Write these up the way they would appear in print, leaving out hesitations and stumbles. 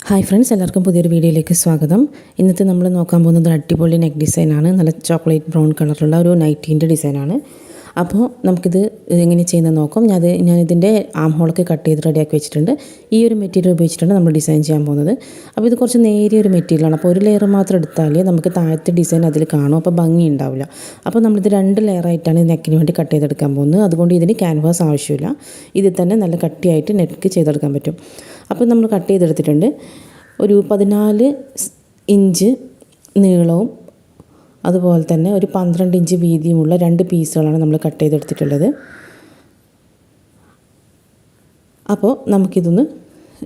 Hi friends, എല്ലാവർക്കും പുതിയൊരു വീഡിയോയിലേക്ക് സ്വാഗതം. ഇന്നത്തെ നമ്മൾ നോക്കാൻ പോകുന്നത് അടിപൊളി നെക്ക് ഡിസൈനാണ്. നല്ല ചോക്ലേറ്റ് ബ്രൗൺ കളറുള്ള ഒരു നൈറ്റീൻ്റെ ഡിസൈനാണ്. അപ്പോൾ നമുക്കിത് എങ്ങനെ ചെയ്യുന്നത് നോക്കാം. ഞാനിതിൻ്റെ ആം ഹോളൊക്കെ കട്ട് ചെയ്ത് റെഡിയാക്കി വെച്ചിട്ടുണ്ട്. ഈ ഒരു മെറ്റീരിയൽ ഉപയോഗിച്ചിട്ടാണ് നമ്മൾ ഡിസൈൻ ചെയ്യാൻ പോകുന്നത്. അപ്പോൾ ഇത് കുറച്ച് നേരിയ ഒരു മെറ്റീരിയലാണ്. അപ്പോൾ ഒരു ലെയർ മാത്രം എടുത്താൽ നമുക്ക് താഴത്തെ ഡിസൈൻ അതിൽ കാണും, അപ്പോൾ ഭംഗി ഉണ്ടാവില്ല. അപ്പോൾ നമ്മളിത് 2 ലെയറായിട്ടാണ് നെക്കിന് വേണ്ടി കട്ട് ചെയ്തെടുക്കാൻ പോകുന്നത്. അതുകൊണ്ട് ഇതിന് ക്യാൻവാസ് ആവശ്യമില്ല. ഇതിൽ തന്നെ നല്ല കട്ടിയായിട്ട് നെക്ക് ചെയ്തെടുക്കാൻ പറ്റും. അപ്പോൾ നമ്മൾ കട്ട് ചെയ്തെടുത്തിട്ടുണ്ട്. ഒരു 14 ഇഞ്ച് നീളവും അതുപോലെ തന്നെ ഒരു 12 ഇഞ്ച് വീതിയുമുള്ള 2 പീസുകളാണ് നമ്മൾ കട്ട് ചെയ്തെടുത്തിട്ടുള്ളത്. അപ്പോൾ നമുക്കിതൊന്ന്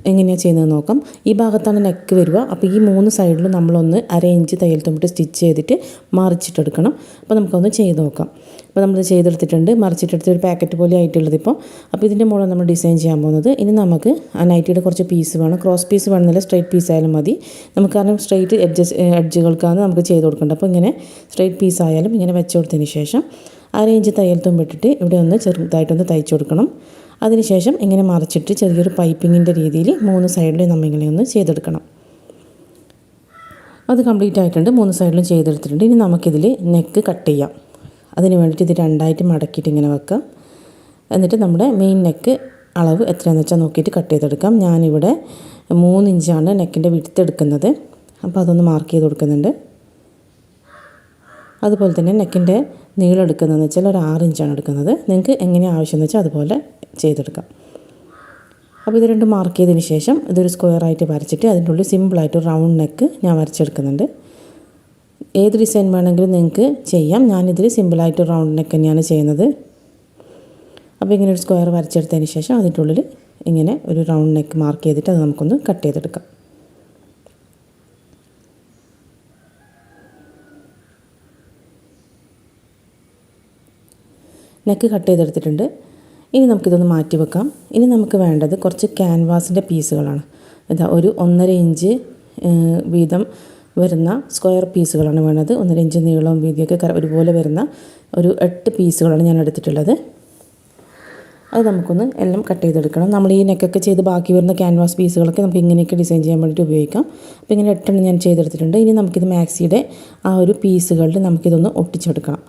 എങ്ങനെയാണ് ചെയ്യുന്നത് നോക്കാം. ഈ ഭാഗത്താണ് നെക്ക് വരിക. അപ്പോൾ ഈ 3 സൈഡിലും നമ്മളൊന്ന് 1/2 ഇഞ്ച് തയ്യൽ തുമ്പിട്ട് സ്റ്റിച്ച് ചെയ്തിട്ട് മറിച്ചിട്ടെടുക്കണം. അപ്പോൾ നമുക്കൊന്ന് ചെയ്ത് നോക്കാം. അപ്പോൾ നമ്മൾ ചെയ്തെടുത്തിട്ടുണ്ട്. മറിച്ചിട്ടെടുത്ത് ഒരു പാക്കറ്റ് പോലെ ആയിട്ടുള്ളത് ഇപ്പോൾ. അപ്പോൾ ഇതിൻ്റെ മുകളിൽ നമ്മൾ ഡിസൈൻ ചെയ്യാൻ പോകുന്നത്. ഇനി നമുക്ക് ആ നൈറ്റിയുടെ കുറച്ച് പീസ് വേണം. ക്രോസ് പീസ് വേണമെന്നില്ല, സ്ട്രൈറ്റ് പീസ് ആയാലും മതി. നമുക്ക് കാരണം സ്ട്രൈറ്റ് എഡ്ജുകൾക്കാണ് നമുക്ക് ചെയ്ത് കൊടുക്കേണ്ടത്. അപ്പോൾ ഇങ്ങനെ സ്ട്രൈറ്റ് പീസ് ആയാലും ഇങ്ങനെ വെച്ച് കൊടുത്തതിന് ശേഷം 1/2 ഇഞ്ച് തയ്യൽ തുമ്പിട്ടിട്ട് ഇവിടെ ഒന്ന് ചെറുതായിട്ടൊന്ന് തയ്ച്ചു കൊടുക്കണം. അതിനുശേഷം ഇങ്ങനെ മറിച്ചിട്ട് ചെറിയൊരു പൈപ്പിങ്ങിൻ്റെ രീതിയിൽ 3 സൈഡിലും നമ്മളിങ്ങനെ ഒന്ന് ചെയ്തെടുക്കണം. അത് കംപ്ലീറ്റ് ആയിട്ടുണ്ട്. 3 സൈഡിലും ചെയ്തെടുത്തിട്ടുണ്ട്. ഇനി നമുക്കിതിൽ നെക്ക് കട്ട് ചെയ്യാം. അതിന് വേണ്ടിയിട്ട് ഇത് 2ആയിട്ട് മടക്കിയിട്ട് ഇങ്ങനെ വെക്കാം. എന്നിട്ട് നമ്മുടെ മെയിൻ നെക്ക് അളവ് എത്രയാണെന്ന് വെച്ചാൽ നോക്കിയിട്ട് കട്ട് ചെയ്തെടുക്കാം. ഞാനിവിടെ 3 ഇഞ്ചാണ് നെക്കിൻ്റെ വിഡ്ത്ത് എടുക്കുന്നത്. അപ്പോൾ അതൊന്ന് മാർക്ക് ചെയ്ത് കൊടുക്കുന്നുണ്ട്. അതുപോലെ തന്നെ നെക്കിൻ്റെ നീളം എടുക്കുന്നതെന്ന് വെച്ചാൽ ഒരു 6 ഇഞ്ചാണ് എടുക്കുന്നത്. നിങ്ങൾക്ക് എങ്ങനെയാണ് ആവശ്യമെന്ന് വെച്ചാൽ അതുപോലെ ചെയ്തെടുക്കാം. അപ്പോൾ ഇത് രണ്ടും മാർക്ക് ചെയ്തതിന് ശേഷം ഇതൊരു സ്ക്വയറായിട്ട് വരച്ചിട്ട് അതിൻ്റെ ഉള്ളിൽ സിമ്പിളായിട്ട് റൗണ്ട് നെക്ക് ഞാൻ വരച്ചെടുക്കുന്നുണ്ട്. ഏത് ഡിസൈൻ വേണമെങ്കിലും നിങ്ങൾക്ക് ചെയ്യാം. ഞാനിതിൽ സിമ്പിളായിട്ട് റൗണ്ട് നെക്ക് തന്നെയാണ് ചെയ്യുന്നത്. അപ്പോൾ ഇങ്ങനെ ഒരു സ്ക്വയർ വരച്ചെടുത്തതിന് ശേഷം അതിൻ്റെ ഉള്ളിൽ ഇങ്ങനെ ഒരു റൗണ്ട് നെക്ക് മാർക്ക് ചെയ്തിട്ട് അത് നമുക്കൊന്ന് കട്ട് ചെയ്തെടുക്കാം. നെക്ക് കട്ട് ചെയ്തെടുത്തിട്ടുണ്ട്. ഇനി നമുക്കിതൊന്ന് മാറ്റി വെക്കാം. ഇനി നമുക്ക് വേണ്ടത് കുറച്ച് ക്യാൻവാസിൻ്റെ പീസുകളാണ്. ഇതാ ഒരു 1.5 ഇഞ്ച് വീതം വരുന്ന സ്ക്വയർ പീസുകളാണ് വേണ്ടത്. 1.5 ഇഞ്ച് നീളവും വീതിയൊക്കെ ഒരുപോലെ വരുന്ന ഒരു 8 പീസുകളാണ് ഞാൻ എടുത്തിട്ടുള്ളത്. അത് നമുക്കൊന്ന് എല്ലാം കട്ട് ചെയ്തെടുക്കണം. നമ്മൾ ഈ നെക്കൊക്കെ ചെയ്ത് ബാക്കി വരുന്ന ക്യാൻവാസ് പീസുകളൊക്കെ നമുക്ക് ഇങ്ങനെയൊക്കെ ഡിസൈൻ ചെയ്യാൻ വേണ്ടിയിട്ട് ഉപയോഗിക്കാം. അപ്പോൾ ഇങ്ങനെ 8 ഞാൻ ചെയ്തെടുത്തിട്ടുണ്ട്. ഇനി നമുക്കിത് മാക്സിയുടെ ആ ഒരു പീസുകളിൽ നമുക്കിതൊന്ന് ഒട്ടിച്ചെടുക്കണം.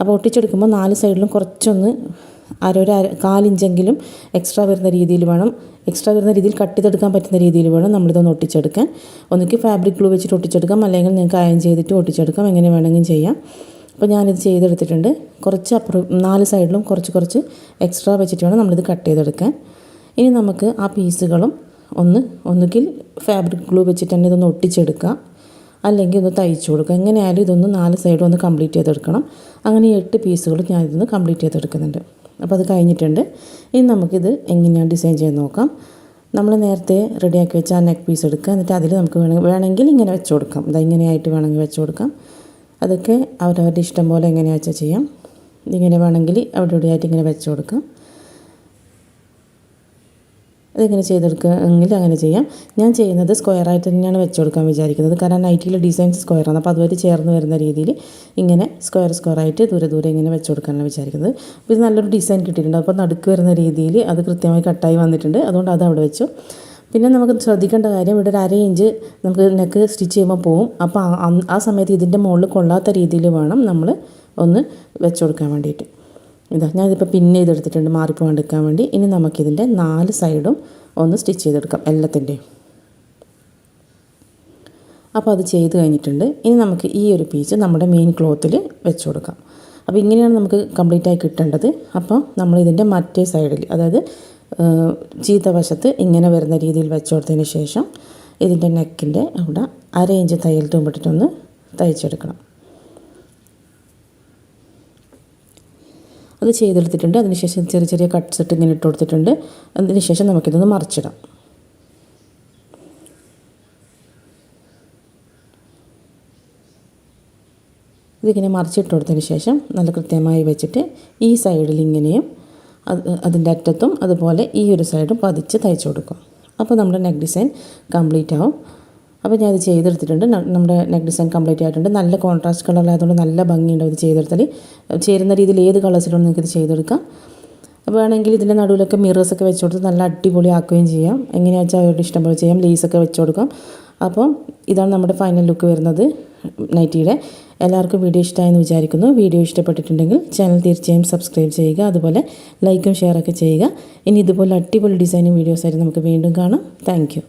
അപ്പോൾ ഒട്ടിച്ചെടുക്കുമ്പോൾ 4 സൈഡിലും കുറച്ചൊന്ന് 1/4 ഇഞ്ചെങ്കിലും എക്സ്ട്രാ വരുന്ന രീതിയിൽ കട്ട് ചെയ്തെടുക്കാൻ പറ്റുന്ന രീതിയിൽ വേണം നമ്മളിതൊന്ന് ഒട്ടിച്ചെടുക്കാൻ. ഒന്നുകിൽ ഫാബ്രിക് ഗ്ലൂ വെച്ചിട്ട് ഒട്ടിച്ചെടുക്കാം, അല്ലെങ്കിൽ നിങ്ങൾക്ക് അയൺ ചെയ്തിട്ട് ഒട്ടിച്ചെടുക്കാം. എങ്ങനെ വേണമെങ്കിലും ചെയ്യാം. അപ്പോൾ ഞാനിത് ചെയ്തെടുത്തിട്ടുണ്ട്. കുറച്ച് അപ്പുറം 4 സൈഡിലും കുറച്ച് എക്സ്ട്രാ വെച്ചിട്ട് വേണം നമ്മളിത് കട്ട് ചെയ്തെടുക്കാൻ. ഇനി നമുക്ക് ആ പീസുകളും ഒന്നുകിൽ ഫാബ്രിക് ഗ്ലൂ വെച്ചിട്ട് തന്നെ ഇതൊന്ന് ഒട്ടിച്ചെടുക്കാം, അല്ലെങ്കിൽ ഒന്ന് തയ്ച്ചു കൊടുക്കുക. എങ്ങനെയായാലും ഇതൊന്ന് 4 സൈഡും ഒന്ന് കംപ്ലീറ്റ് ചെയ്തെടുക്കണം. അങ്ങനെ 8 പീസുകൾ ഞാനിതൊന്ന് കംപ്ലീറ്റ് ചെയ്തെടുക്കുന്നുണ്ട്. അപ്പോൾ അത് കഴിഞ്ഞിട്ടുണ്ട്. ഇനി നമുക്കിത് എങ്ങനെയാണ് ഡിസൈൻ ചെയ്ത് നോക്കാം. നമ്മൾ നേരത്തെ റെഡിയാക്കി വെച്ച ആ നെക്ക് പീസ് എടുക്കുക. എന്നിട്ട് അതിൽ നമുക്ക് വേണമെങ്കിൽ ഇങ്ങനെ വെച്ച് കൊടുക്കാം. ഇങ്ങനെയായിട്ട് വേണമെങ്കിൽ വെച്ച് കൊടുക്കാം. അതൊക്കെ അവരവരുടെ ഇഷ്ടം പോലെ എങ്ങനെയാ വെച്ചാൽ ചെയ്യാം. ഇതിങ്ങനെ വേണമെങ്കിൽ അവിടെ ഇവിടെയായിട്ട് ഇങ്ങനെ വെച്ച് കൊടുക്കാം. അതിങ്ങനെ ചെയ്തെടുക്കുകയെങ്കിൽ അങ്ങനെ ചെയ്യാം. ഞാൻ ചെയ്യുന്നത് സ്ക്വയറായിട്ട് തന്നെയാണ് വെച്ച് കൊടുക്കാൻ വിചാരിക്കുന്നത്. കാരണം നൈറ്റിയിലെ ഡിസൈൻസ് സ്ക്വയറാണ്. അപ്പോൾ അതുവരെ ചേർന്ന് വരുന്ന രീതിയിൽ ഇങ്ങനെ സ്ക്വയറായിട്ട് ദൂരെ ഇങ്ങനെ വെച്ച് കൊടുക്കാനാണ് വിചാരിക്കുന്നത്. അപ്പോൾ ഇത് നല്ലൊരു ഡിസൈൻ കിട്ടിയിട്ടുണ്ട്. അപ്പോൾ നടുക്ക് വരുന്ന രീതിയിൽ അത് കൃത്യമായി കട്ടായി വന്നിട്ടുണ്ട്. അതുകൊണ്ട് അത് അവിടെ വെച്ചു. പിന്നെ നമുക്ക് ശ്രദ്ധിക്കേണ്ട കാര്യം, ഇവിടെ ഒരു 1/2 ഇഞ്ച് നമുക്ക് നെക്ക് സ്റ്റിച്ച് ചെയ്യുമ്പോൾ പോവും. അപ്പോൾ ആ സമയത്ത് ഇതിൻ്റെ മുകളിൽ കൊള്ളാത്ത രീതിയിൽ വേണം നമ്മൾ ഒന്ന് വെച്ച് കൊടുക്കാൻ വേണ്ടിയിട്ട്. ഞാനിതിപ്പോൾ പിൻ ചെയ്തെടുത്തിട്ടുണ്ട് മാറിപ്പോകാണ്ടിരിക്കാൻ വേണ്ടി. ഇനി നമുക്കിതിൻ്റെ 4 സൈഡും ഒന്ന് സ്റ്റിച്ച് ചെയ്തെടുക്കാം എല്ലാത്തിൻ്റെയും. അപ്പോൾ അത് ചെയ്ത് കഴിഞ്ഞിട്ടുണ്ട്. ഇനി നമുക്ക് ഈ ഒരു പീസ് നമ്മുടെ മെയിൻ ക്ലോത്തിൽ വെച്ച് കൊടുക്കാം. അപ്പോൾ ഇങ്ങനെയാണ് നമുക്ക് കംപ്ലീറ്റ് ആയി കിട്ടേണ്ടത്. അപ്പോൾ നമ്മളിതിൻ്റെ മറ്റേ സൈഡിൽ, അതായത് ചീത്ത വശത്ത് ഇങ്ങനെ വരുന്ന രീതിയിൽ വെച്ച് കൊടുത്തതിന് ശേഷം ഇതിൻ്റെ നെക്കിൻ്റെ അവിടെ 1/2 ഇഞ്ച് തയ്യൽ തുമ്പിട്ടിട്ടൊന്ന് തയ്ച്ചെടുക്കണം. അത് ചെയ്തെടുത്തിട്ടുണ്ട്. അതിനുശേഷം ചെറിയ കട്ട്സ് ഇട്ട് ഇങ്ങനെ ഇട്ട് കൊടുത്തിട്ടുണ്ട്. അതിനുശേഷം നമുക്കിതൊന്ന് മറിച്ചിടാം. ഇതിങ്ങനെ മറിച്ചിട്ട് കൊടുത്തതിന് ശേഷം നല്ല കൃത്യമായി വെച്ചിട്ട് ഈ സൈഡിൽ ഇങ്ങനെയും അതിൻ്റെ അറ്റത്തും അതുപോലെ ഈ ഒരു സൈഡും പതിച്ച് തയ്ച്ചു കൊടുക്കും. അപ്പോൾ നമ്മുടെ നെക്ക് ഡിസൈൻ കംപ്ലീറ്റ് ആവും. അപ്പോൾ ഞാനത് ചെയ്തെടുത്തിട്ടുണ്ട്. നമ്മുടെ നെക്ക് ഡിസൈൻ കംപ്ലീറ്റ് ആയിട്ടുണ്ട്. നല്ല കോൺട്രാസ്റ്റ് കളറിലായതുകൊണ്ട് നല്ല ഭംഗിയുണ്ടാവും ഇത് ചെയ്തെടുത്താൽ. ചേരുന്ന രീതിയിൽ ഏത് കളേഴ്സിലും നിങ്ങൾക്ക് ഇത് ചെയ്തെടുക്കാം. അപ്പോൾ വേണമെങ്കിൽ ഇതിൻ്റെ നടുവിലൊക്കെ മിറേഴ്സൊക്കെ വെച്ച് കൊടുത്ത് നല്ല അടിപൊളി ആക്കുകയും ചെയ്യാം. എങ്ങനെയാണെന്ന് വെച്ചാൽ അവരുടെ ഇഷ്ടം പോലെ ചെയ്യാം. ലേസൊക്കെ വെച്ച് കൊടുക്കാം. അപ്പം ഇതാണ് നമ്മുടെ ഫൈനൽ ലുക്ക് വരുന്നത് നൈറ്റിയുടെ. എല്ലാവർക്കും വീഡിയോ ഇഷ്ടമായെന്ന് വിചാരിക്കുന്നു. വീഡിയോ ഇഷ്ടപ്പെട്ടിട്ടുണ്ടെങ്കിൽ ചാനൽ തീർച്ചയായും സബ്സ്ക്രൈബ് ചെയ്യുക. അതുപോലെ ലൈക്കും ഷെയറൊക്കെ ചെയ്യുക. ഇനി ഇതുപോലെ അടിപൊളി ഡിസൈനിങ് വീഡിയോസായിട്ട് നമുക്ക് വീണ്ടും കാണാം. Thank you.